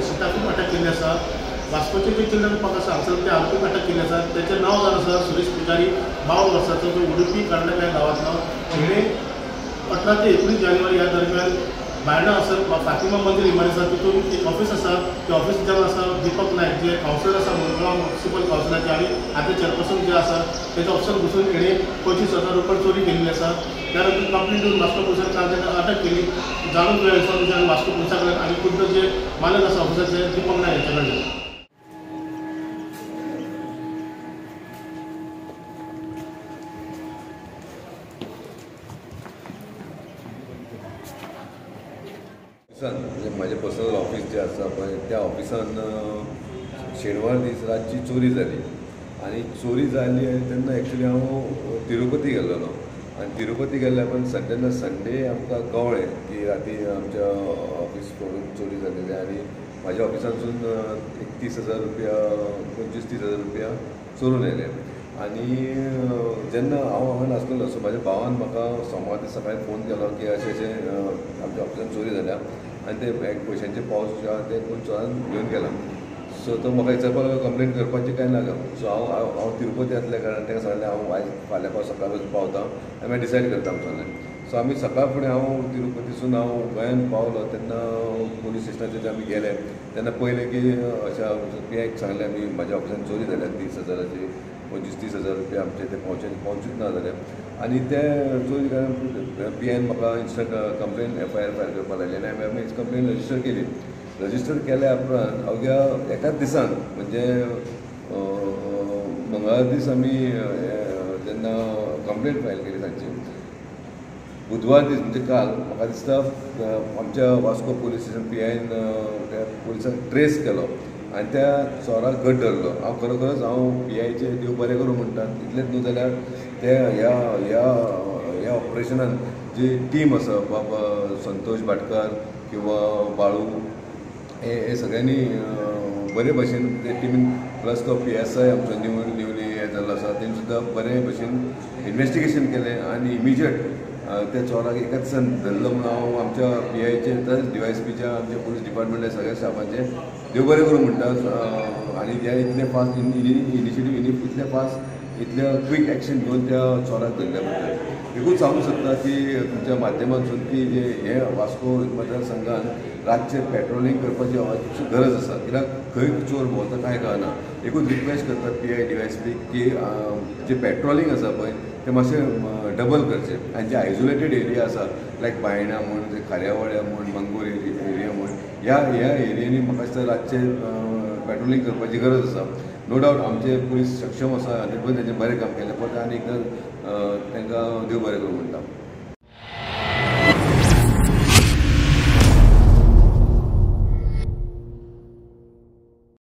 सिटाकून अटक केल्ली आसा. वास्कोचे जे चिल्ड्रन पार्क आसा हांगसर ते आरोपीक अटक केल्ले आसा. त्याचें नांव जावन आसा सुरेश पुजारी 52 वर्सांचो, जो उडुपी कर्नाटका गांवांतलो. हिणे 18 ते 19 जानेवारी ह्या दरम्यान बायणा हांगसर फातिमा मंदिर इमारत आसा तितून एक ऑफिस आसा. ते ऑफिस जावन आसा दीपक नायक जे कावन्सिलर आसा मुरगांव म्युनिसिपल कावन्सिलाचे आनी आतां चेअरपर्सन जे आसा तेच्या ऑफिसान घुसून हिणे 25,000 रुपया चोरी केल्ली आसा. त्यानंतर कंप्लेंट दिवन वास्को पुलिसान काल ताका अटक केली. जाणून घेवया इन्फॉर्मेशन वास्को पुलिसा कडल्यान आनी खुद्द जे मालक आसा ऑफिसाचे दीपक नायक हांचे कडल्यान. म्हणजे माझे पर्सनल ऑफिस जे आसा पळय त्या ऑफिसान शेनवार दीस रातची चोरी जाली आनी चोरी जाली तेन्ना एक्चुली हांव तिरुपती गेल्लो आनी तिरुपती गेल्ले पण तेन्ना संडे आमकां कळ्ळें की राती आमच्या ऑफिस कडून चोरी जालेली आनी म्हाज्या ऑफिसांसून 31,000 रुपया 25-30,000 रुपया चोरून येयले. आनी जेन्ना हांव हांगा नासलेलो सो म्हाज्या भावान म्हाका सोमार दीस सकाळीं फोन केलो की अशें अशें आमच्या ऑफिसान चोरी जाल्या आनी ते पयशांचे पावस जे आसा ते कोण चोरान घेवन गेला. सो तो म्हाका विचारपाक लागलो कंप्लेन करपाची काय ना काय. सो हांव तिरुपती आसल्या कारणान ताका सांगलें हांव आयज फाल्यां सकाळ पावता आनी मागीर डिसायड करता म्हणून सांगलें. सो आमी सकाळ फुडें हांव तिरुपतीसून हांव गोंयान पावलो तेन्ना पुलीस स्टेशनाचेर आमी गेले तेन्ना पयलें की अशा पीआयक सांगलें आमी म्हाज्या ऑफिसान चोरी जाल्या 30,000ची 25-30,000 रुपया आमचे ते पावचूच ना जाल्यार. आनी ते चोरी कारण पीआयन म्हाका इन्स्टंट कंप्लेन FIR फायल करपाक लायली आनी आमी कंप्लेन रजिस्टर केली. रजिस्टर केल्या उपरांत अवघ्या एकाच दिसान म्हणजे मंगळार दीस आमी जेन्ना कंप्लेन फायल केली तांची बुधवार दीस म्हणजे काल म्हाका दिसता आमच्या वास्को पुलीस स्टेशन पीआयन त्या पुलिसाक ट्रेस केलो आनी त्या चोराक घट धरलो. हांव खरोखरच हांव पीआयचे देव बरें करूं म्हणटात. इतलेंच न्हू जाल्यार ते ह्या ऑपरेशनान जी टीम आसा बाबा संतोष भाटकार किंवा बाळू हे सगळ्यांनी बरे भशेन ते टीमीन प्लस तो PSI आमचो न्यूली हे जाल्लो आसा तेणी सुद्दां बरे भशेन इन्वेस्टिगेशन केलें आनी इमिजिएट त्या चोराक एकाच दिसान धरलो म्हणून हांव आमच्या पीआयचे तशेंच DYSPच्या आमच्या पुलीस डिपार्टमेंटा सगळ्या स्टाफाचे देव बरें करूं म्हणटात. आनी ते इतले फास्ट इनिशिएटीव इतले फास्ट इतले क्वीक एक्शन घेवन त्या चोराक धरल्या बद्दल एकूच सांगूंक सोदता की तुमच्या माध्यमांतसून की जे हे वास्को मतदारसंघान रातचे पेट्रोलिंग करपाची गरज आसा कित्याक खंय चोर भोंवता कांय कळना. एकूच रिक्वेस्ट करता PI DYSP की जे पेट्रोलिंग आसा पळय ते मातशें डबल करचें आनी जे आयसोलेटेड एरिया आसा लायक बायणा म्हण ते खाऱ्यावाड्या म्हण मंगूर एरिया म्हण ह्या एरियांनी म्हाका दिसता रातचे पेट्रोलिंग करपाची गरज आसा. नो डावट आमचे पुलीस सक्षम आसा आनी पण तेजें बरें काम केलें पण आनी एकदां तांकां देव बरें करूं म्हणटा.